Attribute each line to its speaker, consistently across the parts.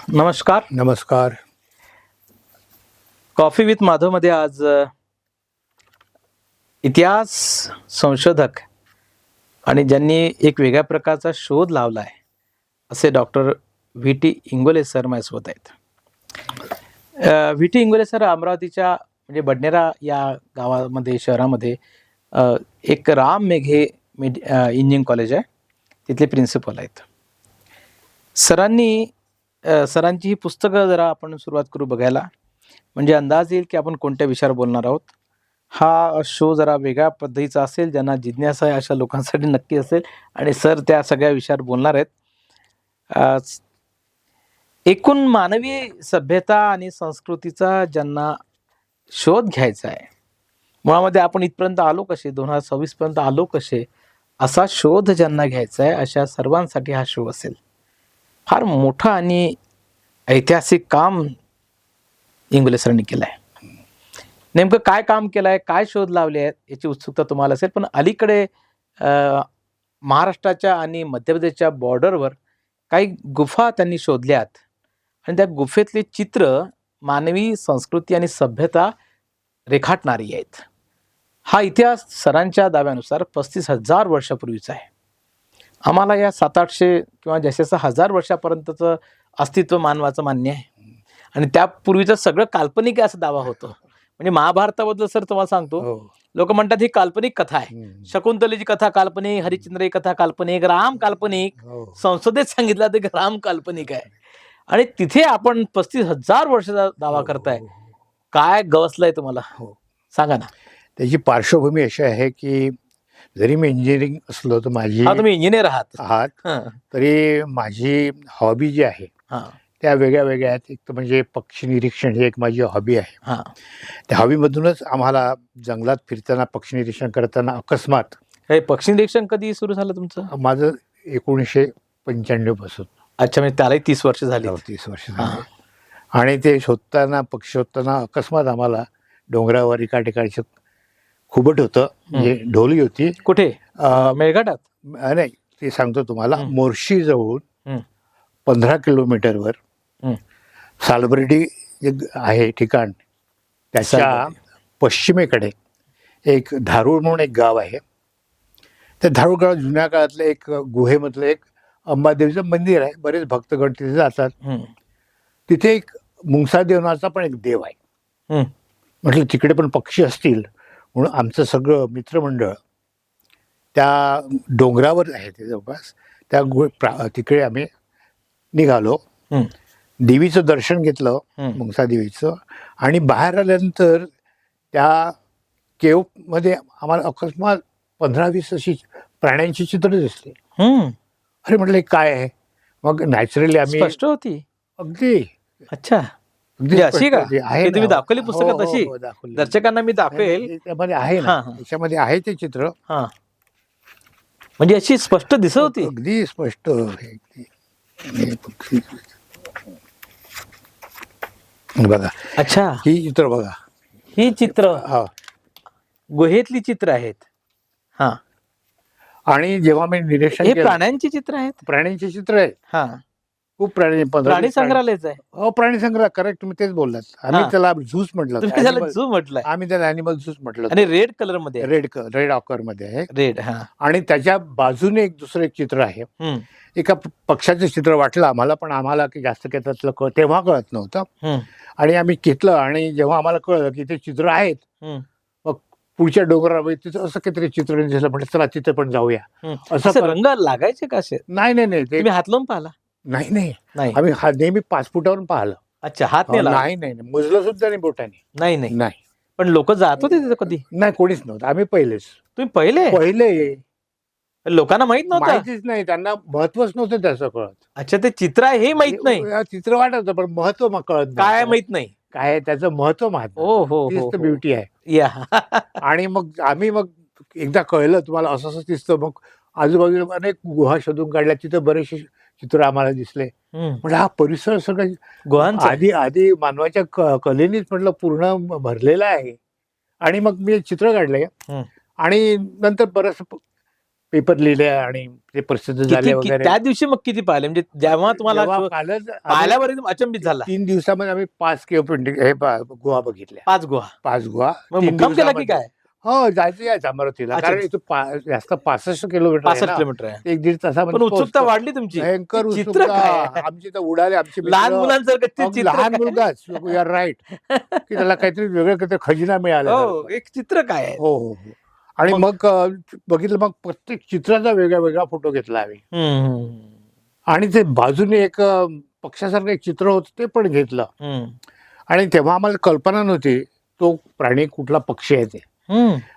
Speaker 1: नमस्कार.
Speaker 2: नमस्कार.
Speaker 1: Coffee with Madhav मध्ये आज इतिहास संशोधक आणि ज्यांनी एक वेगळ्या प्रकारचा शोध लावला आहे असे doctor V T Ingole sir माझ्यासोबत आहेत. व्ही टी इंगोले सर अमरावतीच्या म्हणजे बडनेरा या गावामध्ये शहरामध्ये एक राम मेघे इंजिनिअरिंग कॉलेज आहे, तिथले प्रिन्सिपल आहेत. सरांची ही पुस्तकं जरा आपण सुरुवात करू बघायला, म्हणजे अंदाज येईल की आपण कोणत्या विषयावर बोलणार आहोत. हा शो जरा वेगळ्या पद्धतीचा असेल, ज्यांना जिज्ञासा आहे अशा लोकांसाठी नक्की असेल आणि सर त्या सगळ्या विषयावर बोलणार आहेत. एकूण मानवी सभ्यता आणि संस्कृतीचा ज्यांना शोध घ्यायचा आहे, मुळामध्ये आपण इथपर्यंत आलो कसे, 2026 पर्यंत आलो कसे, असा शोध ज्यांना घ्यायचा आहे अशा सर्वांसाठी हा शो असेल. फार मोठं आणि ऐतिहासिक काम इंगोले सरांनी केलं आहे. नेमकं काय काम केलं आहे, काय शोध लावले आहेत याची उत्सुकता तुम्हाला असेल. पण अलीकडे महाराष्ट्राच्या आणि मध्य प्रदेशच्या बॉर्डरवर काही गुफा त्यांनी शोधल्यात आणि त्या गुफेतले चित्र मानवी संस्कृती आणि सभ्यता रेखाटणारी आहेत. हा इतिहास सरांच्या दाव्यानुसार 35,000 वर्षापूर्वीचा आहे. आम्हाला या 700-800 किंवा जसं 1000 वर्षापर्यंतचं अस्तित्व मानवाचं मान्य आहे आणि त्यापूर्वीचं सगळं काल्पनिक आहे असं दावा होतो. म्हणजे महाभारताबद्दल सर तुम्हाला सांगतो, लोक म्हणतात ही काल्पनिक कथा आहे. शकुंतलेची कथा काल्पनिक, हरिश्चंद्र ही कथा काल्पनिक, राम काल्पनिक, संसदेत सांगितलं ते राम काल्पनिक आहे आणि तिथे आपण 35,000 वर्षाचा दावा करताय. काय गवसलंय तुम्हाला, सांगा ना.
Speaker 2: त्याची पार्श्वभूमी अशी आहे की जरी मी इंजिनिअरिंग असलो तर माझी
Speaker 1: तुम्ही इंजिनियर आहात,
Speaker 2: तरी माझी हॉबी जी आहे त्या वेगळ्या वेगळ्या आहेत. एक तर म्हणजे पक्षी निरीक्षण ही एक माझी हॉबी आहे. त्या हॉबीमधूनच आम्हाला जंगलात फिरताना पक्षी निरीक्षण करताना अकस्मात
Speaker 1: हे पक्षी निरीक्षण कधी सुरू झालं तुमचं?
Speaker 2: माझं 1995 पासून.
Speaker 1: अच्छा, म्हणजे त्यालाही 30 वर्ष झाली.
Speaker 2: 30 वर्ष झाली. आणि ते शोधताना पक्षी शोधताना अकस्मात आम्हाला डोंगरावर एका ठिकाणी खुबट होतं, म्हणजे ढोली होती.
Speaker 1: कुठे? मेळघाटात?
Speaker 2: नाही, ते सांगतो तुम्हाला. मोर्शी जवळून 15 किलोमीटरवर सालबर्डी आहे ठिकाण, त्याच्या पश्चिमेकडे एक धारूळ म्हणून एक गाव आहे. त्या धारूळ गावात जुन्या काळातलं एक गुहेमधलं एक अंबादेवीचं मंदिर आहे. बरेच भक्तगण तिथे जातात. तिथे एक मुंगसादेव नावाचा पण एक देव आहे. म्हटलं तिकडे पण पक्षी असतील म्हणून आमचं सगळं मित्रमंडळ त्या डोंगरावर आहे ते जवळपास, त्या तिकडे आम्ही निघालो. देवीचं दर्शन घेतलं, मुंगसा देवीचं, आणि बाहेर आल्यानंतर त्या केव मध्ये आम्हाला अकस्मात 15-20 अशी प्राण्यांची चित्र दिसली. अरे म्हटलं काय आहे. मग नॅचरली आम्ही
Speaker 1: स्पष्ट होती
Speaker 2: अगदी.
Speaker 1: अच्छा, अशी का आहे? तुम्ही दाखवली पुस्तकात तशी? दर्शकांना मी दाखवेल.
Speaker 2: त्यामध्ये आहे ना, त्याच्यामध्ये आहे ते चित्र.
Speaker 1: म्हणजे अशी स्पष्ट दिसत होती,
Speaker 2: अगदी स्पष्ट. बघा.
Speaker 1: अच्छा,
Speaker 2: ही चित्र बघा.
Speaker 1: ही चित्र गुहेतली चित्र आहेत.
Speaker 2: आणि जेव्हा मी निरीक्षण
Speaker 1: हे प्राण्यांची चित्र आहेत.
Speaker 2: प्राण्यांची चित्र आहेत. खूप
Speaker 1: प्राणी संग्रहालयच आहे.
Speaker 2: हो, प्राणी संग्रह. करेक्ट, तुम्ही तेच बोललात. आम्ही त्याला झूस म्हटलं.
Speaker 1: झू म्हटलंय.
Speaker 2: आम्ही त्याला अॅनिमल झूस म्हटलं.
Speaker 1: आणि रेड कलर मध्ये,
Speaker 2: रेड ऑकर मध्ये आहे.
Speaker 1: रेड.
Speaker 2: आणि त्याच्या बाजूने एक दुसरं एक चित्र आहे. एका पक्षाचं चित्र वाटलं आम्हाला, पण आम्हाला की जास्त काही त्यातलं तेव्हा कळत नव्हतं. आणि आम्ही घेतलं आणि जेव्हा आम्हाला कळलं की ते चित्र आहेत, मग पुढच्या डोंगरावर तिथं असं काहीतरी चित्र दिसलं. म्हटलं चला तिथे पण जाऊया.
Speaker 1: असं रंग लागायचे का असे?
Speaker 2: नाही,
Speaker 1: तुम्ही हात लावून पाहिला?
Speaker 2: नाही, आम्ही नेहमी 5 फुटावरून पाहिलं.
Speaker 1: अच्छा, हात नाही?
Speaker 2: नाही, मुजलं सुद्धा नाही बोटाने. नाही.
Speaker 1: पण लोक जात होते तिथे कधी?
Speaker 2: नाही, कोणीच नव्हतं. आम्ही पहिलेच.
Speaker 1: तुम्ही पहिले? लोकांना माहित नव्हतं?
Speaker 2: माहितीच नाही, त्यांना महत्वच नव्हतं त्याचं कळत.
Speaker 1: अच्छा, ते चित्र आहे हे माहित नाही?
Speaker 2: चित्र वाटत पण महत्व कळत
Speaker 1: काय माहित नाही.
Speaker 2: काय त्याचं महत्व माहित. ब्युटी आहे. आणि मग आम्ही एकदा कळलं तुम्हाला असं असं दिसतं, मग आजूबाजूला अनेक गुहा शोधून काढल्या. तिथं बरेचसे चित्र आम्हाला दिसले. म्हणजे हा परिसर सगळं गुहांचा आधी मानवाच्या कलेनीच म्हटलं पूर्ण भरलेला आहे. आणि मग मी चित्र काढले आणि नंतर बरंच पेपर लिहिले आणि ते प्रसिद्ध झाले वगैरे.
Speaker 1: त्या दिवशी मग किती पाहिले, म्हणजे जेव्हा तुम्हाला
Speaker 2: जेव्हा पाहिलं,
Speaker 1: पाहिल्यावर एकदम अचंबित झाला?
Speaker 2: 3 दिवसामध्ये आम्ही 5 किलो पेंटिंग हे गुहा बघितल्या.
Speaker 1: 5 गुहा.
Speaker 2: 5 गुहा
Speaker 1: मग
Speaker 2: 3
Speaker 1: मुक्काम केला की
Speaker 2: दिवसामध्ये.
Speaker 1: काय?
Speaker 2: हो, जायचं अमरावतीला,
Speaker 1: अच्छा.
Speaker 2: कारण इथं जास्त 65 किलोमीटर आहे
Speaker 1: 65
Speaker 2: ना.
Speaker 1: किलोमीटर आहे.
Speaker 2: 1-1.5
Speaker 1: पण
Speaker 2: तासामध्ये
Speaker 1: उत्सुकता
Speaker 2: पोहोचतो.
Speaker 1: वाढली तुमची.
Speaker 2: भयंकर
Speaker 1: ते चित्र
Speaker 2: उत्सुकता.
Speaker 1: काय आहे?
Speaker 2: आमची तर उडाले, आमचे मित्र.
Speaker 1: लहान मुलांसारखं ते
Speaker 2: अहो,
Speaker 1: चित्र
Speaker 2: लहान
Speaker 1: काय?
Speaker 2: मुलगाच, यू आर राईट, की त्याला काहीतरी वेगळं काहीतरी खजिना मिळाला.
Speaker 1: हो, एक चित्र काय आहे?
Speaker 2: हो हो हो. आणि मग बघितलं, मग प्रत्येक चित्राचा वेगळा वेगळा फोटो घेतला आम्ही. आणि ते बाजूने एक पक्षासारखं एक चित्र होतं, ते पण घेतलं. आणि तेव्हा आम्हाला कल्पना नव्हती तो प्राणी कुठला पक्षी आहे ते.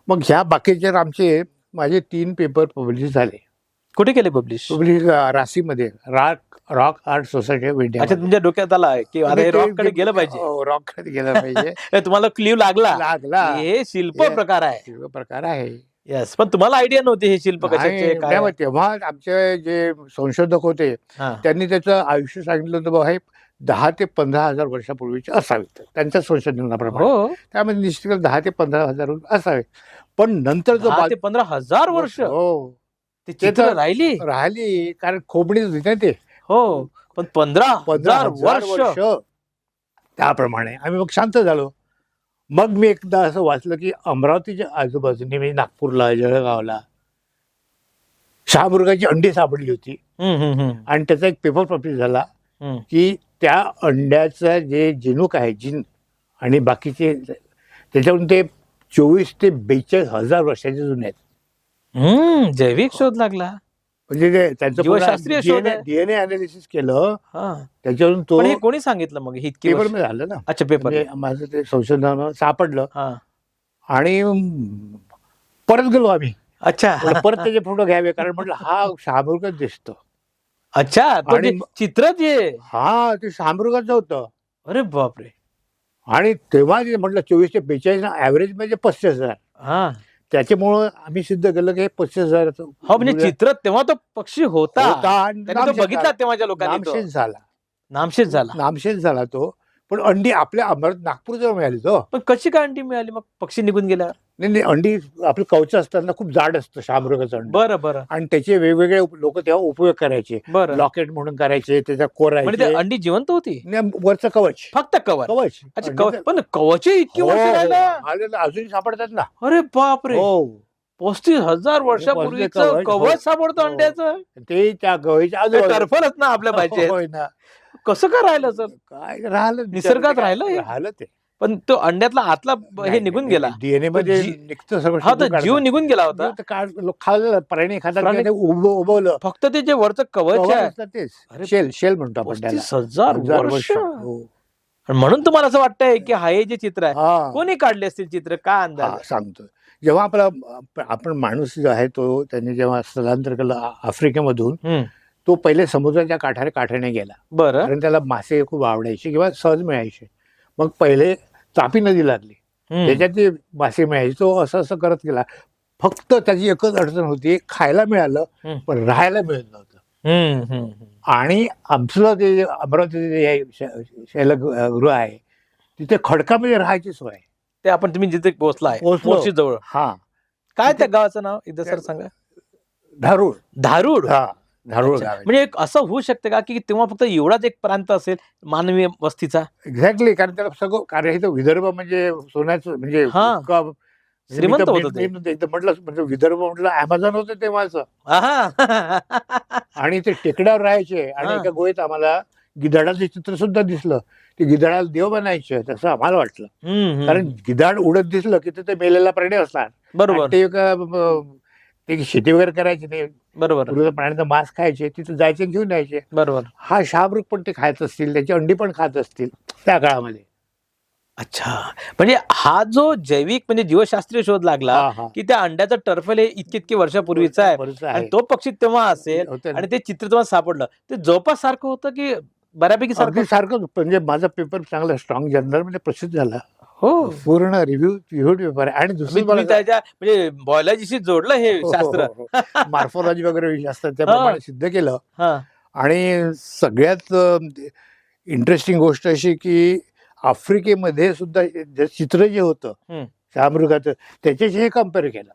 Speaker 2: मग ह्या बाकीचे माझे 3 पेपर पब्लिश झाले.
Speaker 1: कुठे केले पब्लिश?
Speaker 2: राशीमध्ये rock art society of India.
Speaker 1: अच्छा, तुमच्या डोक्यात आला की अरे रॉक कडे गेलं पाहिजे.
Speaker 2: रॉक कडे गेलं पाहिजे.
Speaker 1: तुम्हाला क्ल्यू लागला हे शिल्प
Speaker 2: हे
Speaker 1: प्रकार आहे.
Speaker 2: शिल्प प्रकार आहे.
Speaker 1: येस, पण तुम्हाला आयडिया नव्हती हे शिल्प कशाचे काय?
Speaker 2: नाही, तेव्हा आमचे जे संशोधक होते त्यांनी त्याचं आयुष्य सांगितलं होतं, बाबा हे 10 ते 15 हजार वर्षापूर्वीचे असावेत त्यांच्या संशोधनाप्रमाणे.
Speaker 1: हो,
Speaker 2: त्यामध्ये निश्चित 10 ते 15 हजार असावे. पण नंतर जो
Speaker 1: 10 ते 15,000 वर्ष
Speaker 2: हो
Speaker 1: ते चित्र
Speaker 2: राहिली, कारण खोबणी होती ना ते.
Speaker 1: हो, पण 15,000 वर्ष
Speaker 2: त्याप्रमाणे आम्ही मग शांत झालो. मग मी एकदा असं वाचलं की अमरावतीच्या आजूबाजूने, म्हणजे नागपूरला, जळगावला शहामृगाची अंडी सापडली होती. आणि त्याचा एक पेपर पब्लिश झाला की त्या अंड्याचं जे जिनूक आहे, जिन आणि बाकीचे, त्याच्यावरून ते 24 ते 42 हजार वर्षाचे जुने आहेत.
Speaker 1: जैविक शोध लागला,
Speaker 2: म्हणजे त्यांचं
Speaker 1: जीवशास्त्रीय शोध आहे.
Speaker 2: डीएनए अनालिसिस केलं, त्याच्यावरून तो
Speaker 1: पण हे कोणी सांगितलं मग हे इतके
Speaker 2: पेपर
Speaker 1: वर्ष?
Speaker 2: मध्ये झालं ना.
Speaker 1: अच्छा, पेपर.
Speaker 2: म्हणजे माझं ते संशोधन सापडलं आणि परत गेलो आम्ही.
Speaker 1: अच्छा,
Speaker 2: परत त्याचे फोटो घ्यावे, कारण म्हटलं हा शहामृगच दिसतो.
Speaker 1: अच्छा, तो
Speaker 2: आणि
Speaker 1: चित्र जे
Speaker 2: ते शहामृगाचं होतं.
Speaker 1: अरे बापरे.
Speaker 2: आणि तेव्हा जे म्हटलं 24 ते 42 ऍव्हरेज म्हणजे 35,000. त्याच्यामुळं आम्ही सिद्ध केलं की 35,000.
Speaker 1: हो, म्हणजे चित्र तेव्हा तो पक्षी होता
Speaker 2: आणि
Speaker 1: त्यांनी तो बघितला तेव्हाच्या लोकांनी. तो
Speaker 2: नामशेष झाला तो. पण अंडी आपल्या नागपूर जवळ मिळाली तो.
Speaker 1: पण कशी काय अंडी मिळाली मग पक्षी निघून गेल्यावर?
Speaker 2: नाही, अंडी आपलं कवच असताना खूप जाड असतं शहामृगाचं अंड.
Speaker 1: बरं.
Speaker 2: आणि त्याचे वेगवेगळे लोक तेव्हा उपयोग करायचे. लॉकेट म्हणून करायचे, त्याचा कोरायचे.
Speaker 1: अंडी जिवंत होती?
Speaker 2: वरचं कवच,
Speaker 1: फक्त कवच. अच्छा, कवच. पण कवच इतकी वर्ष राहिलं,
Speaker 2: अजूनही सापडतात ना.
Speaker 1: अरे बापरे.
Speaker 2: हो,
Speaker 1: 35,000 वर्षापूर्वीचं कवच सापडतं अंड्याचं.
Speaker 2: ते त्या कवच्या आजूबाजूला
Speaker 1: टर्फलच ना आपल्या पाहिजे. कसं काय राहिलं सर?
Speaker 2: काय राहिलं,
Speaker 1: निसर्गात राहिलं
Speaker 2: ते.
Speaker 1: पण तो अंड्यातला आतला हे निघून गेला,
Speaker 2: डीएनए मध्ये निघतं सगळं.
Speaker 1: हा, तर जीव निघून गेला होता.
Speaker 2: खाल्लं, प्राणी खातात, उभवलं.
Speaker 1: फक्त ते जे वरचं कवच आहे
Speaker 2: तेच शेल म्हणतो आपण त्याला.
Speaker 1: 35,000 वर्ष.
Speaker 2: हो.
Speaker 1: म्हणून तुम्हाला असं वाटतंय की हे जे चित्र आहे कोणी काढले असतील चित्र? काय अंदाज
Speaker 2: सांगतो. जेव्हा आपण माणूस जो आहे तो, त्यांनी जेव्हा स्थलांतर केलं आफ्रिकेमधून, तो पहिले समुद्राच्या काठाने गेला.
Speaker 1: बरं.
Speaker 2: कारण त्याला मासे खूप आवडायचे किंवा सहज मिळायचे. मग पहिले तापी नदी लागली, त्याच्यात ते मासे मिळायचे. तो असं करत गेला. फक्त त्याची एकच अडचण होती, खायला मिळालं पण राहायला मिळत नव्हतं. आणि आमचं ते अमरावती शैलगृह आहे, तिथे खडकामध्ये राहायची सोय आहे.
Speaker 1: ते आपण तुम्ही जिथे पोहोचला मोर्शी जवळ. काय त्या गावाचं नाव एकदा सर सांगा?
Speaker 2: धारूड.
Speaker 1: धारूड.
Speaker 2: धारूड.
Speaker 1: म्हणजे असं होऊ शकते का की तेव्हा फक्त एवढाच एक प्रांत असेल मानवी वस्तीचा?
Speaker 2: एक्झॅक्टली, कारण त्याला सगळं कार्य हे विदर्भ म्हणजे सोन्याचं, म्हणजे
Speaker 1: श्रीमंत होतं
Speaker 2: ते. म्हटलं म्हणजे विदर्भ म्हटलं अमेझॉन होतं तेव्हाचं. आणि ते टेकड्यावर राहायचे. आणि एका गोळीत आम्हाला गिधाडाचं चित्र सुद्धा दिसलं. ते गिधाडाला देव बनायचे तसं आम्हाला वाटलं. कारण गिधाड उडत दिसलं की ते मेलेला प्राणी असणार.
Speaker 1: बरोबर.
Speaker 2: ते शेती वगैरे करायचे नाही.
Speaker 1: बरोबर.
Speaker 2: प्राण्यांचा मांस खायचे, तिथे जायचे घेऊन यायचे.
Speaker 1: बरोबर.
Speaker 2: हा शहामृग पण ते खात असतील, त्याची अंडी पण खात असतील त्या काळामध्ये.
Speaker 1: अच्छा, म्हणजे हा जो जैविक म्हणजे जीवशास्त्रीय शोध लागला की त्या अंड्याचं टर्फल हे इतके वर्षापूर्वीचं आहे आणि तो पक्षी तेव्हा असेल आणि ते चित्र तेव्हा सापडलं, ते जवळपास सारखं होतं की बऱ्यापैकी
Speaker 2: सारखं? म्हणजे माझा पेपर चांगला स्ट्रॉंग जर्नल मध्ये प्रसिद्ध झाला.
Speaker 1: हो,
Speaker 2: पूर्ण रिव्ह्यू पेपर आहे. आणि दुसरी
Speaker 1: त्याच्या म्हणजे बायोलॉजीशी जोडलं हे शास्त्र.
Speaker 2: मॉर्फोलॉजी वगैरे विषय असतात त्याप्रमाणे सिद्ध केलं. आणि सगळ्यात इंटरेस्टिंग गोष्ट अशी की आफ्रिकेमध्ये सुद्धा चित्र जे होतं शहामृगाचं, त्याच्याशी हे कम्पेअर केलं.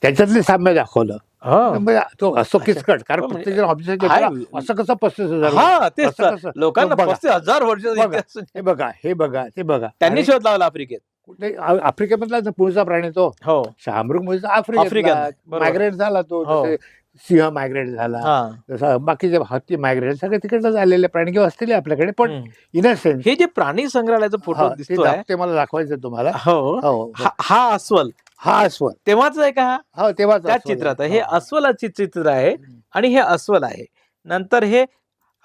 Speaker 2: त्याच्यातले साम्य दाखवलं.
Speaker 1: हो.
Speaker 2: म्हणजे तो असं किचकट, कारण
Speaker 1: म्हणजे
Speaker 2: प्रत्येक जण ऑब्जेक्ट
Speaker 1: हाय.
Speaker 2: असं कसं 35,000
Speaker 1: हा तेच
Speaker 2: असं
Speaker 1: तर.
Speaker 2: कसं?
Speaker 1: लोकांना
Speaker 2: बघा,
Speaker 1: 35,000 वर्षाचा
Speaker 2: बघा,
Speaker 1: इतिहास
Speaker 2: हे बघा, हे बघा, ते बघा.
Speaker 1: त्यांनी
Speaker 2: आणि
Speaker 1: शोध लावला आफ्रिकेत.
Speaker 2: कुठे आफ्रिकेमधला जो पुढचा प्राणी तो
Speaker 1: हो.
Speaker 2: शहामृग मूळचा
Speaker 1: आफ्रिकन
Speaker 2: आफ्रिकेतला
Speaker 1: बरोबर.
Speaker 2: मायग्रेट झाला तो.
Speaker 1: हो.
Speaker 2: जसे सिंह मायग्रेट झाला,
Speaker 1: हा.
Speaker 2: जसं बाकीचे हत्ती मायग्रेट, सगळे तिकडनं झालेले प्राणी किंवा असतील आपल्याकडे, पण
Speaker 1: हम्म.
Speaker 2: इन अ सेन्स
Speaker 1: हे जे प्राणी संग्रहालयाचा फोटो दिसतोय,
Speaker 2: ते मला दाखवायचं तुम्हाला.
Speaker 1: हो,
Speaker 2: हो, हो.
Speaker 1: हा अस्वल
Speaker 2: हा अस्वल.
Speaker 1: तेव्हाच आहे का हा?
Speaker 2: हो, तेव्हाच
Speaker 1: त्याच
Speaker 2: अस्वल आहे.
Speaker 1: चित्रात आहे. हे
Speaker 2: हो.
Speaker 1: अस्वलाचे चित्र आहे आणि हे अस्वल आहे. नंतर हे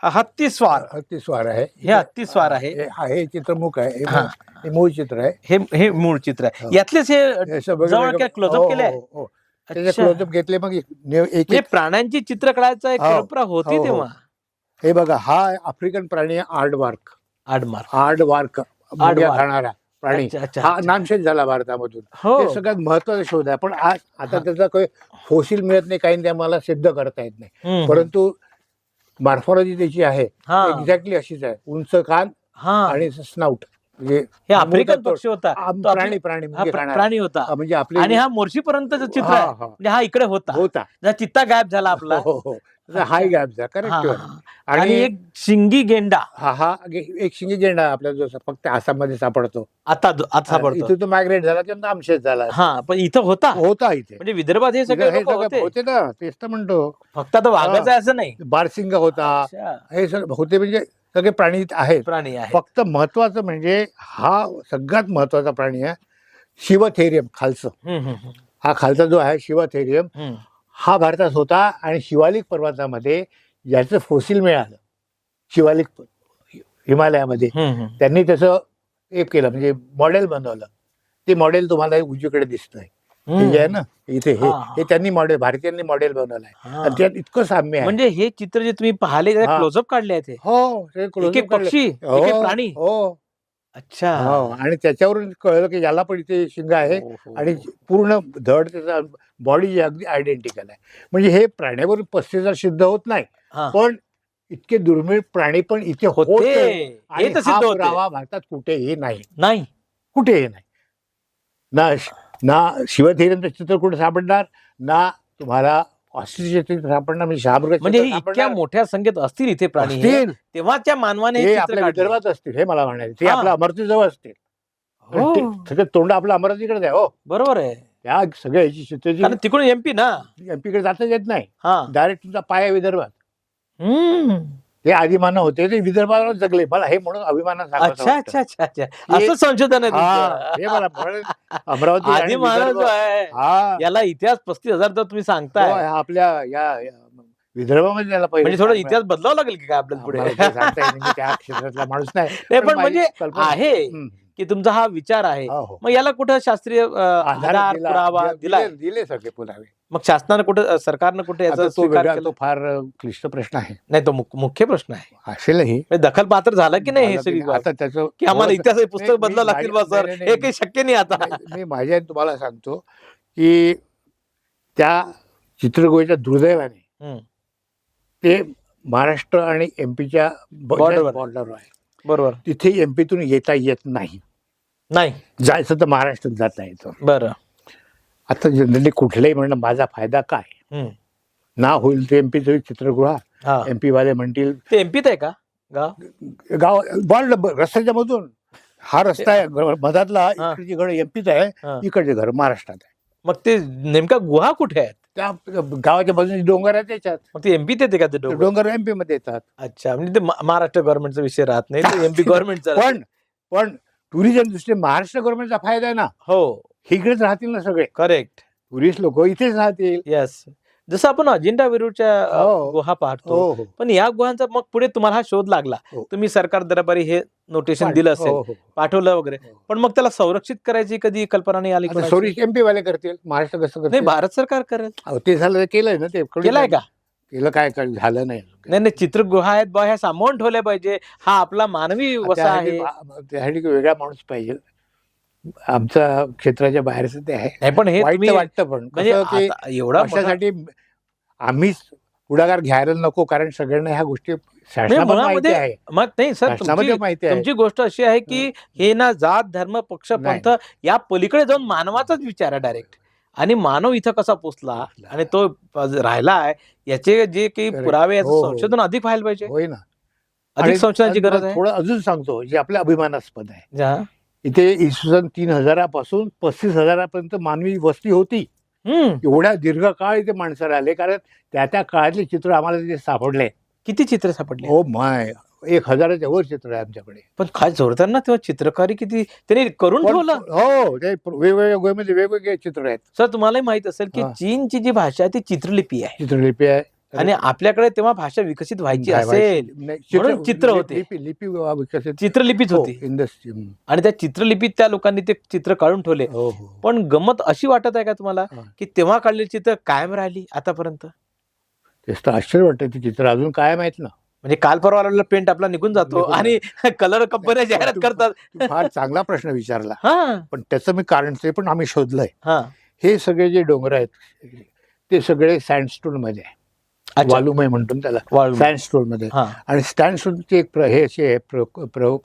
Speaker 1: हत्ती स्वार,
Speaker 2: हत्ती स्वार आहे.
Speaker 1: हे हत्ती स्वार आहे.
Speaker 2: हे चित्रमुख आहे.
Speaker 1: हा.
Speaker 2: हे मूळ चित्र आहे.
Speaker 1: हे मूळ चित्र आहे.
Speaker 2: हो.
Speaker 1: यातलेच हे
Speaker 2: हे सगळं
Speaker 1: जवळ
Speaker 2: वेगळं-
Speaker 1: काय
Speaker 2: हो,
Speaker 1: क्लोजअप केले आहे?
Speaker 2: हो, हो. त्याचे
Speaker 1: अच्छा.
Speaker 2: क्लोजअप घेतले, मग एक
Speaker 1: हे प्राण्यांची चित्र काढायचा एक
Speaker 2: हो,
Speaker 1: परंपरा होती
Speaker 2: हो, हो.
Speaker 1: तेव्हा.
Speaker 2: हे बघा, हा आफ्रिकन प्राणी आहे, आर्डवार्क.
Speaker 1: आडमार.
Speaker 2: आर्डवार्क मुंग्या
Speaker 1: आर्डवार्क.
Speaker 2: खाणारा प्राणी.
Speaker 1: अच्छा, अच्छा,
Speaker 2: हा
Speaker 1: अच्छा.
Speaker 2: नामशेष झाला भारतामधून.
Speaker 1: हो.
Speaker 2: हे सगळ्यात महत्वाचा शोध आहे, पण आज आता
Speaker 1: हा.
Speaker 2: त्याचा काही फोसिल मिळत नाही, काही आम्हाला सिद्ध करता येत नाही.
Speaker 1: हम्म.
Speaker 2: परंतु मॉर्फॉलॉजी त्याची आहे
Speaker 1: हा.
Speaker 2: एक्झॅक्टली अशीच आहे. उंच कान
Speaker 1: हा.
Speaker 2: आणि स्नाउट. म्हणजे
Speaker 1: हे आफ्रिकन
Speaker 2: तो-
Speaker 1: पक्षी होता. तो
Speaker 2: प्राणी प्राणी
Speaker 1: हा,
Speaker 2: मुंग्या खाणारा.
Speaker 1: प्राणी होता
Speaker 2: म्हणजे आपले
Speaker 1: आणि हा मोर्शीपर्यंतचं चित्र
Speaker 2: हा,
Speaker 1: आहे.
Speaker 2: हा.
Speaker 1: म्हणजे हा इकडे होता.
Speaker 2: होता.
Speaker 1: जसा चित्ता गायब झाला आपला.
Speaker 2: हो, हो. हाय गॅप जा,
Speaker 1: हा,
Speaker 2: करेक्ट.
Speaker 1: हा. आणि एक शिंगी गेंडा
Speaker 2: हा एक शिंगी गेंडा आपल्या जो फक्त आसाममध्ये सापडतो.
Speaker 1: आता सापडतो.
Speaker 2: इथे तो मायग्रेट झाला किंवा नामशेष झाला.
Speaker 1: हा, पण इथं होता.
Speaker 2: होता इथे.
Speaker 1: म्हणजे विदर्भात हे सगळे
Speaker 2: हे
Speaker 1: लोकं
Speaker 2: सगळं
Speaker 1: होते.
Speaker 2: होते ना, तेच तर म्हणतो.
Speaker 1: फक्त आता वाघाचं आहे असं नाही.
Speaker 2: बारसिंग होता.
Speaker 1: अच्छा.
Speaker 2: हे सगळं होते, म्हणजे सगळे प्राणी इथे आहेत.
Speaker 1: प्राणी आहे.
Speaker 2: फक्त महत्वाचं म्हणजे हा सगळ्यात महत्वाचा प्राणी आहे शिवथेरियम खालचं. हा खालचा जो आहे शिवथेरियम, हा भारतात होता आणि शिवालिक पर्वतामध्ये ज्याचं फोसिल मिळालं, शिवालिक हिमालयामध्ये, त्यांनी त्याचं एक केलं, म्हणजे मॉडेल बनवलं. ते मॉडेल तुम्हाला उजवीकडे दिसतंय, हे जे आहे ना इथे, हे त्यांनी मॉडेल, भारतीयांनी मॉडेल बनवलं आहे. आणि त्यात इतकं साम्य आहे.
Speaker 1: म्हणजे हे चित्र जे तुम्ही पाहिले
Speaker 2: हा.
Speaker 1: क्लोजअप काढले आहेत हे.
Speaker 2: हो, ते
Speaker 1: एक
Speaker 2: close-up
Speaker 1: एक
Speaker 2: काढले.
Speaker 1: पक्षी,
Speaker 2: हो,
Speaker 1: एक एक प्राणी.
Speaker 2: हो,
Speaker 1: अच्छा.
Speaker 2: हो. आणि त्याच्यावरून कळलं की याला पण इथे शिंग आहे
Speaker 1: हो, हो,
Speaker 2: आणि
Speaker 1: हो.
Speaker 2: पूर्ण धड, त्याचा बॉडी अगदी आयडेंटिकल आहे. म्हणजे हे प्राण्यावरून 35,000 सिद्ध होत नाही,
Speaker 1: हा.
Speaker 2: पण इतके दुर्मिळ प्राणी पण इथे
Speaker 1: होते.
Speaker 2: होते.
Speaker 1: हे
Speaker 2: आणि
Speaker 1: तर
Speaker 2: हा
Speaker 1: सिद्ध होते.
Speaker 2: पुरावा भारतात कुठेही नाही.
Speaker 1: नाही.
Speaker 2: कुठेही नाही. ना शिवथेरियमचं चित्र कुठे सापडणार, ना तुम्हाला ऑस्ट्रेलियाचे चित्र सापडणार, म्हणजे शहामृग
Speaker 1: म्हणजे हे इतक्या मोठ्या संख्येत असतील इथे प्राणी हे.
Speaker 2: असतील.
Speaker 1: तेव्हाच्या मानवाने हे
Speaker 2: ते
Speaker 1: चित्र
Speaker 2: आपल्या
Speaker 1: काढले.
Speaker 2: विदर्भात असतील, हे मला म्हणायचं. ते
Speaker 1: हा.
Speaker 2: आपल्या अमरावतीजवळ असतील.
Speaker 1: हो.
Speaker 2: सगळं तोंड आपलं अमरावतीकडे आहे. हो,
Speaker 1: बरोबर आहे.
Speaker 2: त्या सगळ्या याची चित्राची
Speaker 1: कारण तिकडून एमपी ना.
Speaker 2: एमपीकडे जाताच येत नाही.
Speaker 1: हा.
Speaker 2: डायरेक्ट तुमचा पाय आहे विदर्भात.
Speaker 1: हम्म.
Speaker 2: ते आदिमानव होते, ते विदर्भावर जगले. मला हे म्हणून अभिमानानं सांगावं
Speaker 1: अच्छा
Speaker 2: वाटतं.
Speaker 1: अच्छा अच्छा अच्छा. असं संशोधन आहे
Speaker 2: हा,
Speaker 1: तुमचं.
Speaker 2: हे मला म्हणून अमरावती आणि
Speaker 1: आधी मानव
Speaker 2: विदर्भ,
Speaker 1: जो आहे
Speaker 2: हा,
Speaker 1: याला इतिहास 35,000 तर तुम्ही
Speaker 2: हो,
Speaker 1: सांगताय.
Speaker 2: आपल्या या विदर्भामध्ये त्याला पहिले
Speaker 1: म्हणजे थोडा इतिहास बदलावा लागेल की काय आपल्याला पुढे.
Speaker 2: मला ते सांगता येत नाही, मी त्या क्षेत्रातला माणूस नाही.
Speaker 1: नाही पण
Speaker 2: माझी
Speaker 1: म्हणजे
Speaker 2: कल्पना
Speaker 1: आहे
Speaker 2: हम्म.
Speaker 1: की तुमचा हा विचार आहे.
Speaker 2: हो, हो.
Speaker 1: मग याला कुठं शास्त्रीय आधार पुरावा दिलाय?
Speaker 2: दिले सगळे पुरावे.
Speaker 1: मग शासनानं कुठं, सरकारनं कुठे याचा
Speaker 2: आता तो
Speaker 1: स्वीकार
Speaker 2: वेगळा,
Speaker 1: केला?
Speaker 2: तो फार क्लिष्ट प्रश्न आहे.
Speaker 1: नाही, तो मुख्य प्रश्न आहे.
Speaker 2: असेलही.
Speaker 1: म्हणजे दखल पात्र झालं की नाही हे सगळी गोष्ट?
Speaker 2: आता त्याचं
Speaker 1: की आम्हाला इतिहास हे पुस्तक
Speaker 2: नाही,
Speaker 1: बदलावं लागतील बा सर,
Speaker 2: नाही,
Speaker 1: हे काही शक्य नाही आता.
Speaker 2: मी माझ्या तुम्हाला सांगतो की त्या चित्रगुहेच्या दुर्दैवाने
Speaker 1: हम्म.
Speaker 2: ते महाराष्ट्र आणि एमपीच्या
Speaker 1: Border वर.
Speaker 2: बॉर्डरवर आहे.
Speaker 1: बरोबर.
Speaker 2: तिथे एमपीतून येता येत नाही.
Speaker 1: नाही.
Speaker 2: जायचं तर महाराष्ट्रात जाता येतं.
Speaker 1: बरं.
Speaker 2: आता जनरली कुठलंही म्हणणं माझा फायदा काय,
Speaker 1: हम्म.
Speaker 2: ना होईल ते एमपीचं चित्रगृह.
Speaker 1: हा.
Speaker 2: एमपी वाले म्हणतील
Speaker 1: ते एमपीत आहे का गाव?
Speaker 2: गाव बॉर्डर रस्त्याच्या मधून, हा रस्ता आहे मधातला,
Speaker 1: हा.
Speaker 2: इकडची घर एमपीच आहे,
Speaker 1: हा.
Speaker 2: इकडचे घर महाराष्ट्रात आहे.
Speaker 1: मग ते नेमका गुहा कुठे आहेत?
Speaker 2: त्या गावाच्या बाजूने डोंगर आहे, त्याच्यात
Speaker 1: मग ते एमपीत येते का ते
Speaker 2: ते
Speaker 1: डोंगर?
Speaker 2: डोंगर एमपी मध्ये येतात.
Speaker 1: अच्छा, म्हणजे ते महाराष्ट्र गव्हर्नमेंटचा विषय राहत नाही, ते एमपी गव्हर्नमेंटचा.
Speaker 2: पण टुरिझम दृष्टीने महाराष्ट्र गव्हर्नमेंटचा फायदा आहे ना.
Speaker 1: हो,
Speaker 2: इकडेच राहतील ना सगळे
Speaker 1: करेक्ट.
Speaker 2: टुरिस्ट लोक, इथेच राहतील.
Speaker 1: येस. जसं आपण अजिंठा वेरूळच्या
Speaker 2: हो.
Speaker 1: गुहा पाहतो,
Speaker 2: हो, हो.
Speaker 1: पण या गुहांचा मग पुढे तुम्हाला हा शोध लागला,
Speaker 2: हो.
Speaker 1: तुम्ही सरकार दरबारी हे नोटेशन दिलं असेल,
Speaker 2: हो, हो.
Speaker 1: पाठवलं वगैरे,
Speaker 2: हो.
Speaker 1: पण मग त्याला संरक्षित करायची कधी कल्पना नाही आली
Speaker 2: आता
Speaker 1: कोणाची?
Speaker 2: सॉरी, एमपी वाले करतील, महाराष्ट्र कसं
Speaker 1: नाही,
Speaker 2: करतील?
Speaker 1: भारत सरकार करेल.
Speaker 2: अहो, ते झालं, केलंय ना, ते
Speaker 1: केलाय का?
Speaker 2: केलं काय झालं नाही.
Speaker 1: नाही नाही, चित्रगुहा आहेत बा, ह्या सांभाळून ठेवल्या पाहिजे, हा आपला मानवी वसा आहे.
Speaker 2: त्यासाठी वेगळा माणूस पाहिजे. आमच्या क्षेत्राच्या बाहेरच ते आहे.
Speaker 1: नाही पण हे
Speaker 2: वाईट
Speaker 1: तुम्ही
Speaker 2: तर वाटतं, पण
Speaker 1: म्हणजे
Speaker 2: कसं की
Speaker 1: आता एवढा मोठा-
Speaker 2: अशासाठी आम्हीच पुढाकार घ्यायला नको, कारण सगळ्यांना ह्या गोष्टी
Speaker 1: म्हणजे
Speaker 2: शासनाला माहिती
Speaker 1: मुळामध्ये
Speaker 2: आहे.
Speaker 1: मग नाही सर,
Speaker 2: शासनामध्ये माहिती आहे.
Speaker 1: तुमची गोष्ट अशी आहे की हे ना जात धर्म पक्ष पंथ या पलीकडे जाऊन मानवाचाच विचार आहे डायरेक्ट. आणि मानव इथं कसा पोचला आणि तो राहिला आहे याचे जे काही पुरावे याचं
Speaker 2: हो, हो.
Speaker 1: संशोधन अधिक व्हायला पाहिजे.
Speaker 2: होय ना.
Speaker 1: अधिक
Speaker 2: आणि
Speaker 1: संशोधनाची गरज आहे.
Speaker 2: थोडं अजून सांगतो जे आपल्या अभिमानास्पद आहे.
Speaker 1: हा.
Speaker 2: इथे इसवी सन 3000 35 हजारापर्यंत मानवी वस्ती होती. एवढ्या दीर्घकाळ इथे माणसं राहिले कारण त्या काळातले चित्र आम्हाला तिथे सापडले.
Speaker 1: किती चित्र सापडले?
Speaker 2: हो माय 1000च्या वर चित्र आहे आमच्याकडे.
Speaker 1: पण काय जोरदार ना, तेव्हा चित्रकारी किती त्यांनी करून ठेवलं.
Speaker 2: हो ते वेगवेगळ्या गोष्टीमध्ये वेगवेगळे चित्र आहेत.
Speaker 1: सर तुम्हालाही माहित असेल की
Speaker 2: हा.
Speaker 1: चीनची जी भाषा आहे ती चित्रलिपी आहे
Speaker 2: चित्रलिपी आहे
Speaker 1: आणि आपल्याकडे तेव्हा भाषा विकसित व्हायची असेल म्हणून चित्र होते.
Speaker 2: लिपी विकसित
Speaker 1: चित्रलिपीच
Speaker 2: हो,
Speaker 1: होती
Speaker 2: इंडस्ट्री.
Speaker 1: आणि त्या चित्रलिपीत त्या लोकांनी ते चित्र काढून ठेवले.
Speaker 2: हो हो.
Speaker 1: पण गमत अशी वाटत आहे का तुम्हाला
Speaker 2: हा.
Speaker 1: की तेव्हा काढलेली चित्र कायम राहिली आतापर्यंत?
Speaker 2: तेच तर आश्चर्य वाटतं ती चित्र अजून काय माहित ना.
Speaker 1: म्हणजे काल परवा पेंट आपला निघून जातो
Speaker 2: निघून
Speaker 1: आणि कलर कंपन्या जाहिरात करतात.
Speaker 2: तू फार चांगला प्रश्न विचारला.
Speaker 1: हा
Speaker 2: पण त्याचं मी कारण ते पण आम्ही शोधलंय.
Speaker 1: हा.
Speaker 2: हे सगळे जे डोंगर आहेत ते सगळे सँडस्टोन मध्ये आहे.
Speaker 1: अच्छा.
Speaker 2: वालुमय म्हणतो ना त्याला,
Speaker 1: वाळू.
Speaker 2: सँडस्टोन मध्ये.
Speaker 1: हा.
Speaker 2: आणि सँडस्टोनची एक हे अशी आहे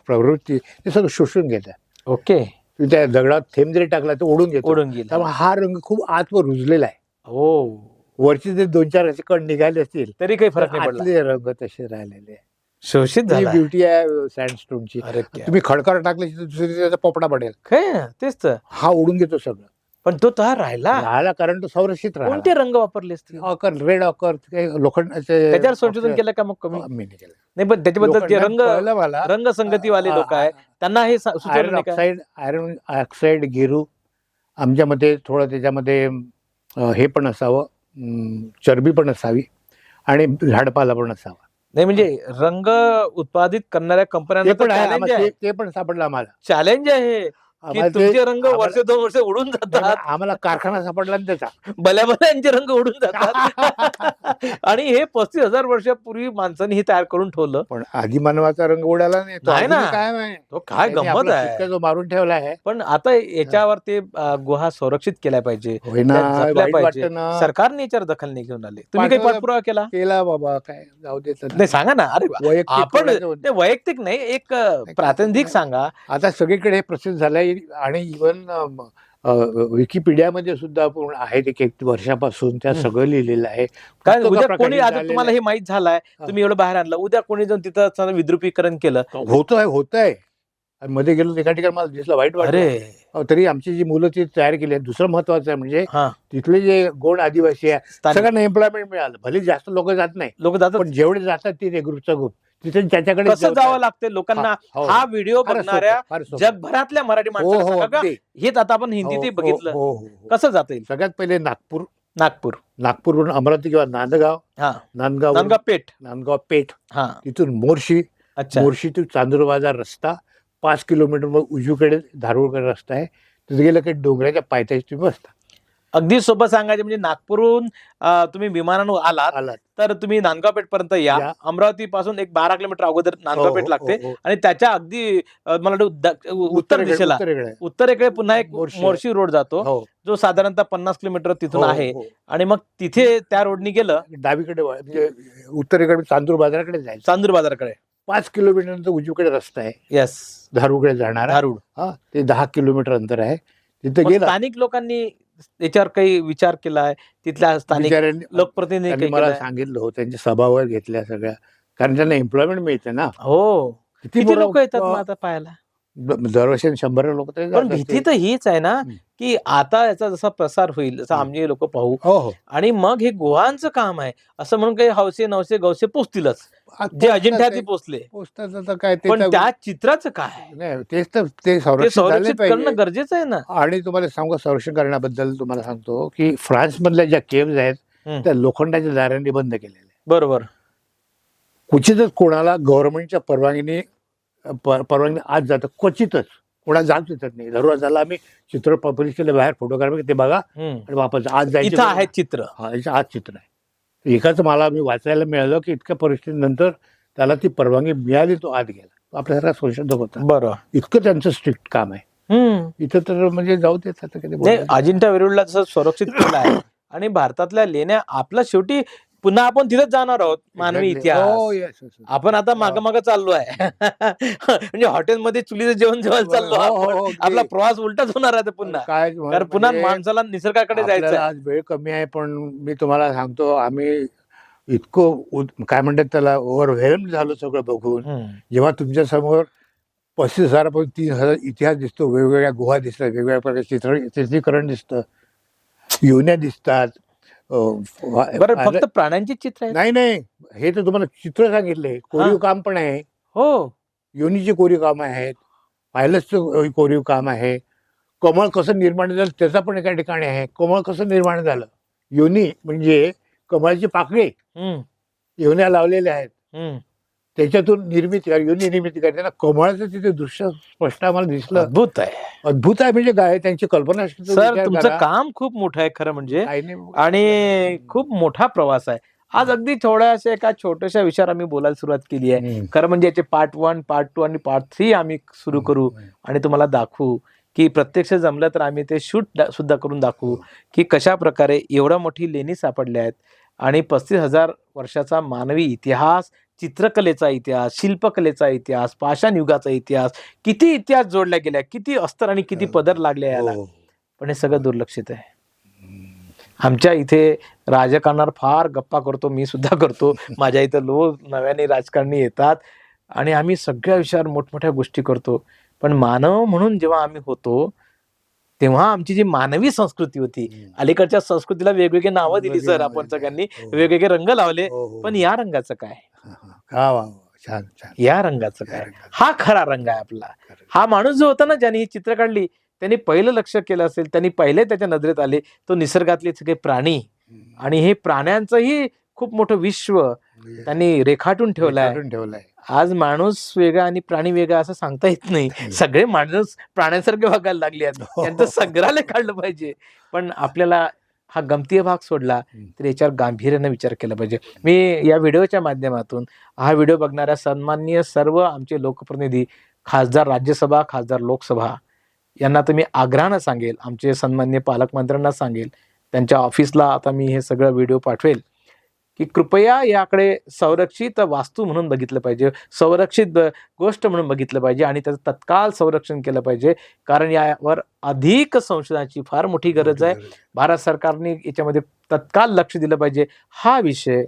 Speaker 2: प्रवृत्ती ते सगळं शोषून घेतात.
Speaker 1: ओके.
Speaker 2: तुम्ही त्या दगडात थेंब जरी टाकला तर ओढून घेतो.
Speaker 1: ओढून गेला.
Speaker 2: त्यामुळे हा रंग खूप आतवर रुजलेला आहे.
Speaker 1: हो.
Speaker 2: वरचे जे 2-4 असे कण निघाले असतील
Speaker 1: तरी काही फरक नाही पडला.
Speaker 2: आतले रंग तसे राहिलेले आहे.
Speaker 1: शोषित
Speaker 2: ही
Speaker 1: झाला.
Speaker 2: ब्युटी आहे सँडस्टोनची.
Speaker 1: अरे क्या.
Speaker 2: तुम्ही खडकर टाकल्याची तर दुसरी त्याचा पोपडा पडेल.
Speaker 1: काय ना, तेच तर.
Speaker 2: हा ओढून घेतो सगळं.
Speaker 1: पण तो तहा राहिला.
Speaker 2: राहिला कारण तो संरक्षित
Speaker 1: कोणते
Speaker 2: राहिला.
Speaker 1: रंग वापरले असतील?
Speaker 2: ऑकर, रेड ऑकर, लोखंडाचे.
Speaker 1: त्याच्यावर संशोधन केलं का मग कमी?
Speaker 2: मी नाही केलं.
Speaker 1: नाही पण त्याच्याबद्दल जे रंग
Speaker 2: कळलं मला.
Speaker 1: रंगसंगतीवाले लोक आहे त्यांना हे सुचवलं नाही का?
Speaker 2: आयरन ऑक्साईड गेरू आमच्या मते थोडं त्याच्यामध्ये हे पण असावं, चरबी पण असावी आणि झाडपाला पण असावा.
Speaker 1: नाही म्हणजे रंग उत्पादित करणाऱ्या
Speaker 2: ते
Speaker 1: कंपन्यांना
Speaker 2: पण आहे.
Speaker 1: चॅलेंज आहे.
Speaker 2: ते पण सापडलं आम्हाला.
Speaker 1: चॅलेंज आहे की
Speaker 2: आम्हाला
Speaker 1: तुमचे
Speaker 2: ते-
Speaker 1: रंग
Speaker 2: आम्हाला-
Speaker 1: वर्ष 2 वर्ष उडून जातात.
Speaker 2: आम्हाला कारखाना सापडला ना त्याचा.
Speaker 1: भल्या रंग उडून जातात आणि हे 35,000 वर्षापूर्वी माणसांनी हे तयार करून ठेवलं.
Speaker 2: पण आधी मानवाचा रंग उडाला नाही. तो
Speaker 1: नाही ना.
Speaker 2: अजूनही कायम आहे.
Speaker 1: तो काय
Speaker 2: त्यांनी
Speaker 1: गंमत
Speaker 2: आपला
Speaker 1: आहे.
Speaker 2: शिक्का जो मारून ठेवला आहे.
Speaker 1: पण आता याच्यावर ते गुहा संरक्षित केल्या पाहिजे,
Speaker 2: होय ना,
Speaker 1: त्या जपल्या
Speaker 2: वाईट
Speaker 1: पाहिजे.
Speaker 2: वाटतं ना.
Speaker 1: सरकारने याच्यावर दखल नाही घेऊन आले. तुम्ही काही
Speaker 2: पाठवलं-
Speaker 1: पाठपुरावा केला?
Speaker 2: केला बाबा, काय जाऊ देत
Speaker 1: नाही सांगा ना. अरे
Speaker 2: वैयक्तिक
Speaker 1: आपण
Speaker 2: कोणाचं होतं.
Speaker 1: ते वैयक्तिक नाही, एक प्रातिनिधिक सांगा.
Speaker 2: आता सगळीकडे हे प्रसिद्ध झालंय आणि इव्हन विकिपीडियामध्ये सुद्धा आपण आहेत एक वर्षापासून त्या सगळं लिहिलेलं आहे.
Speaker 1: काय
Speaker 2: पुस्तकं
Speaker 1: उद्या
Speaker 2: प्रकाशित
Speaker 1: कोणी आता
Speaker 2: झालेले
Speaker 1: तुम्हाला हे माहित झालंय, तुम्ही एवढं बाहेर आणलं, उद्या कोणी जाऊन तिथं समजा विद्रुपीकरण केलं,
Speaker 2: होतंय. आणि मध्ये गेलो एका ठिकाणी मला दिसलं, वाईट
Speaker 1: अरे
Speaker 2: वाटलं. तरी आमची जी मुलं ती तयार केली आहेत. दुसरं महत्वाचं आहे म्हणजे
Speaker 1: हा
Speaker 2: तिथले जे गोंड आदिवासी आहे
Speaker 1: स्थानिक
Speaker 2: सगळ्यांना एम्प्लॉयमेंट मिळालं. भले जास्त लोक जात नाही
Speaker 1: लोक जातात.
Speaker 2: पण जेवढे जातात ते ग्रुपचा ग्रुप तिथे त्याच्याकडे
Speaker 1: कसं जावं लागतं लोकांना?
Speaker 2: हो.
Speaker 1: हा व्हिडिओ
Speaker 2: फार
Speaker 1: बघणाऱ्या
Speaker 2: सोपं, फार सोपं.
Speaker 1: जगभरातल्या मराठी माणसाला सांगा का?
Speaker 2: अगदी.
Speaker 1: हेच आता आपण हिंदीतही बघितलं.
Speaker 2: हो.
Speaker 1: कसं जाता येईल?
Speaker 2: सगळ्यात पहिले नागपूरवरून अमरावती किंवा
Speaker 1: हा नांदगाव पेठ.
Speaker 2: नांदगाव पेठ,
Speaker 1: हा
Speaker 2: तिथून मोर्शी,
Speaker 1: अच्छा.
Speaker 2: मोर्शी ते चांदूर बाजार रस्ता 5 किलोमीटर मग उजवीकडे धारूरकडे रस्ता आहे. तिथे गेलं की डोंगराच्या पायथ्याशी तुम्ही बसता.
Speaker 1: अगदी सोपं सांगायचं म्हणजे नागपूरहून तुम्ही विमानानं आलात
Speaker 2: आलात
Speaker 1: तर तुम्ही नांदगाव पेठ पर्यंत या.
Speaker 2: या.
Speaker 1: अमरावती पासून एक 12 किलोमीटर अगोदर नांदगाव पेठ लागते
Speaker 2: हो.
Speaker 1: आणि त्याच्या अगदी मला वाटतं उत्तर दिशेला
Speaker 2: उत्तरेकडे.
Speaker 1: उत्तरेकडे पुन्हा एक
Speaker 2: मोर्शी.
Speaker 1: मोर्शी रोड जातो
Speaker 2: हो.
Speaker 1: जो साधारणतः 50 किलोमीटर तिथून
Speaker 2: हो,
Speaker 1: आहे.
Speaker 2: हो.
Speaker 1: आणि मग तिथे त्या रोडनी गेलं
Speaker 2: डावीकडे म्हणजे उत्तरेकडे चांदूर बाजाराकडे जायचं.
Speaker 1: चांदूर बाजाराकडे.
Speaker 2: 5 किलोमीटर नंतर उजवीकडे रस्ता आहे
Speaker 1: येस
Speaker 2: धारूरकडे जाणारा.
Speaker 1: धारूड.
Speaker 2: हा ते 10 किलोमीटर अंतर आहे. तिथे
Speaker 1: मग
Speaker 2: गेला
Speaker 1: स्थानिक लोकांनी याच्यावर काही विचार केलाय? तिथल्या स्थानिक
Speaker 2: बिचाऱ्यांनी-
Speaker 1: लोकप्रतिनिधी
Speaker 2: त्यांनी
Speaker 1: काही
Speaker 2: मला
Speaker 1: केलंय?
Speaker 2: सांगितलं हो, त्यांच्या सभावर घेतल्या सगळ्या, कारण त्यांना एम्प्लॉयमेंट मिळते ना.
Speaker 1: हो. किती
Speaker 2: बरं-
Speaker 1: लोक येतात मग आता पाहायला?
Speaker 2: दरवर्षी 100 लोक तरी
Speaker 1: पण
Speaker 2: जात
Speaker 1: भीती
Speaker 2: असतील.
Speaker 1: तर हीच आहे ना की आता याचा जसा प्रसार होईल जसं आमचे लोक पाहू
Speaker 2: हो.
Speaker 1: आणि मग हे गुहांचं काम आहे असं म्हणून काही हौसे नवसे गवसे पोचतीलच जे अजिंठ्यात पोचले.
Speaker 2: पोचतात आता काय ते
Speaker 1: पण
Speaker 2: तर-
Speaker 1: त्या चित्राचं काय?
Speaker 2: नाही, तेच तर ते
Speaker 1: ते
Speaker 2: संरक्षित झाले
Speaker 1: संरक्षित
Speaker 2: पाहिजे.
Speaker 1: करणं गरजेचं आहे ना.
Speaker 2: आणि तुम्हाला सांगू संरक्षण करण्याबद्दल तुम्हाला सांगतो की फ्रान्स मधल्या ज्या केव्ज आहेत त्या लोखंडाच्या दारांनी बंद केलेल्या आहेत.
Speaker 1: बरोबर.
Speaker 2: क्वचितच कोणाला गव्हर्नमेंटच्या परवानगी आज जातं, क्वचितच कोणाला जात येतात नाही. दरवाजाला आम्ही चित्र पब्लिश केलं बाहेर, फोटोग्राफी ते बघा आणि वापस आज जायचं.
Speaker 1: इथं आहे चित्र.
Speaker 2: हा याचं आज चित्र आहे. एकाच मला मी वाचायला मिळालं की इतक्या परिस्थितीनंतर त्याला ती परवानगी मिळाली, तो आत गेला. आपल्यासारखा संशोधक होता.
Speaker 1: बरोबर.
Speaker 2: इतकं त्यांचं स्ट्रिक्ट काम आहे. इथं तर म्हणजे जाऊ देत आता कधी
Speaker 1: नाही, अजिंठा वेरूळला जसं संरक्षित केलं आहे आणि भारतातल्या लेण्या आपला शेवटी पुन्हा आपण तिथेच जाणार आहोत. मानवी
Speaker 2: Exactly. हो,
Speaker 1: इतिहास.
Speaker 2: yes, yes, yes.
Speaker 1: आपण आता माग चाललो आहे. म्हणजे हॉटेलमध्ये चुलीचं जेवण जेवायला चाललो
Speaker 2: हो, हो,
Speaker 1: आपण.
Speaker 2: हो, अगदी.
Speaker 1: आपला प्रवास उलटाच होणार आहे पुन्हा.
Speaker 2: काय
Speaker 1: कारण पुन्हा
Speaker 2: म्हणजे
Speaker 1: माणसाला निसर्गाकडे जायचं
Speaker 2: आपल्याला
Speaker 1: आहे.
Speaker 2: आज वेळ कमी आहे, पण मी तुम्हाला सांगतो आम्ही इतकं काय म्हणतात त्याला ओव्हरवेल्म झालो सगळं बघून. जेव्हा तुमच्या समोर 35,000 पासून 3,000 इतिहास दिसतो, वेगवेगळ्या गुहा दिसतात, वेगवेगळ्या प्रकारचे चित्रीकरण दिसतं, योन्या दिसतात.
Speaker 1: बरं, फक्त प्राण्यांची चित्र आहेत?
Speaker 2: नाही, हे तर तुम्हाला चित्र सांगितले, कोरीव काम पण आहे.
Speaker 1: हो,
Speaker 2: योनीचे कोरीव काम आहेत, पायलटचं कोरीव काम आहे. कमळ कसं निर्माण झालं त्याचा पण एका ठिकाणी आहे. कमळ कसं निर्माण झालं, योनी म्हणजे कमळाची पाकळी, योन्या लावलेल्या आहेत, त्याच्यातून निर्मिती योनी निर्मिती करताना कमळाचं तिथे दृश्य स्पष्ट आम्हाला दिसलं.
Speaker 1: अद्भुत आहे.
Speaker 2: अद्भुत आहे, म्हणजे काय त्यांची कल्पना.
Speaker 1: सर, तुमचं काम खूप मोठं आहे खरं म्हणजे, आणि खूप मोठा प्रवास आहे. आज अगदी थोड्याशा एका छोट्याशा विषयावर आम्ही बोलायला सुरुवात केली आहे. खरं म्हणजे याचे पार्ट 1, पार्ट 2 आणि पार्ट 3 आम्ही सुरू करू आणि तुम्हाला दाखवू की प्रत्यक्ष जमलं तर आम्ही ते शूट सुद्धा करून दाखवू की कशा प्रकारे एवढ्या मोठी लेणी सापडल्या आहेत आणि 35,000 वर्षाचा मानवी इतिहास, चित्रकलेचा इतिहास, शिल्पकलेचा इतिहास, पाषाण युगाचा इतिहास, किती इतिहास जोडल्या गेल्या, किती अस्तर आणि किती पदर लागले याला. पण हे सगळं दुर्लक्षित आहे. आमच्या इथे राजकारणावर फार गप्पा करतो, मी सुद्धा करतो. माझ्या इथं नव्याने राजकारणी येतात आणि आम्ही सगळ्या विषयावर मोठमोठ्या गोष्टी करतो. पण मानव म्हणून जेव्हा आम्ही होतो तेव्हा आमची जी मानवी संस्कृती होती, अलीकडच्या संस्कृतीला वेगवेगळे नावं दिली सर आपण सगळ्यांनी, वेगवेगळे रंग लावले, पण या रंगाचं काय? या रंगाचं काय? हा खरा रंग आहे आपला. हा माणूस जो होता ना, ज्याने ही चित्र काढली, त्यांनी पहिलं लक्ष केलं असेल, त्यांनी पहिले त्याच्या नजरेत आले तो निसर्गातले सगळे प्राणी, आणि हे प्राण्यांचंही खूप मोठं विश्व त्यांनी रेखाटून ठेवलंय. आज माणूस वेगळा आणि प्राणी वेगळा असं सांगता येत नाही. सगळे माणूस प्राण्यांसारखे वागायला लागले आहेत. त्यांचं संग्रहालय काढलं पाहिजे. पण आपल्याला हा गमतीय भाग सोडला तर याच्यावर गांभीर्याने विचार केला पाहिजे. मी या व्हिडिओच्या माध्यमातून हा व्हिडिओ बघणाऱ्या सन्माननीय सर्व आमचे लोकप्रतिनिधी, खासदार राज्यसभा, खासदार लोकसभा यांना तर मी आग्रहानं सांगेल, आमचे सन्माननीय पालकमंत्र्यांना सांगेल, त्यांच्या ऑफिसला आता मी हे सगळं व्हिडिओ पाठवेल की कृपया याकडे संरक्षित वास्तू म्हणून बघितलं पाहिजे, संरक्षित गोष्ट म्हणून बघितलं पाहिजे आणि त्याचं तत्काळ संरक्षण केलं पाहिजे. कारण यावर अधिक संशोधनाची फार मोठी गरज आहे. भारत सरकारने याच्यामध्ये तत्काळ लक्ष दिलं पाहिजे. हा विषय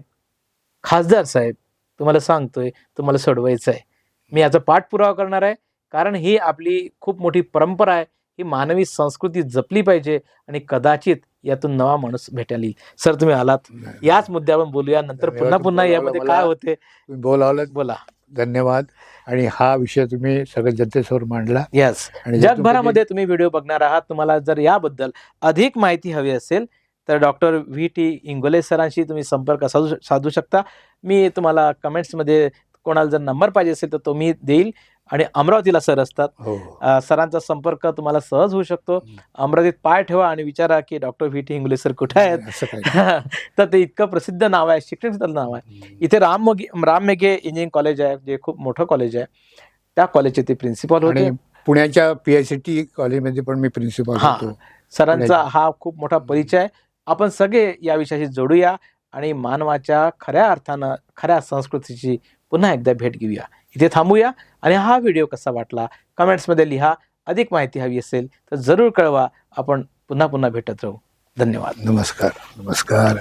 Speaker 1: खासदार साहेब तुम्हाला सांगतोय, तुम्हाला सोडवायचा आहे. मी याचा पाठपुरावा करणार आहे, कारण ही आपली खूप मोठी परंपरा आहे. ही मानवी संस्कृती जपली पाहिजे आणि कदाचित यातून नवा माणूस भेटायला येईल. सर, तुम्ही आलात, याच मुद्द्यावर बोलूया नंतर पुन्हा यामध्ये काय होते
Speaker 2: बोला. धन्यवाद. आणि हा विषय तुम्ही सगळ्या जनतेसमोर मांडला.
Speaker 1: यस. जगभरामध्ये तुम्ही व्हिडिओ बघणार आहात. तुम्हाला जर याबद्दल अधिक माहिती हवी असेल तर डॉक्टर VT इंगोले सरांशी तुम्ही संपर्क साधू शकता. मी तुम्हाला कमेंट्समध्ये कोणाला जर नंबर पाहिजे असेल तर तो मी देईल. आणि अमरावतीला सर असतात. सरांचा संपर्क तुम्हाला सहज होऊ शकतो. अमरावतीत पाय ठेवा आणि विचारा की डॉक्टर VT इंगोले सर कुठे आहेत. तर ते इतकं प्रसिद्ध नाव आहे, शिक्षण नाव आहे. इथे राम मेघे इंजिनिअरिंग कॉलेज आहे, जे खूप मोठं कॉलेज आहे. त्या कॉलेजचे ते प्रिन्सिपल होते.
Speaker 2: पुण्याच्या PICT कॉलेजमध्ये पण मी प्रिन्सिपल होतो.
Speaker 1: सरांचा हा खूप मोठा परिचय आहे. आपण सगळे या विषयाशी जोडूया आणि मानवाच्या खऱ्या अर्थानं खऱ्या संस्कृतीची पुन्हा एकदा भेट घेऊया. इथे थांबूया. आणि हा व्हिडिओ कसा वाटला कमेंट्समध्ये लिहा. अधिक माहिती हवी असेल तर जरूर कळवा. आपण पुन्हा भेटत राहू. धन्यवाद.
Speaker 2: नमस्कार.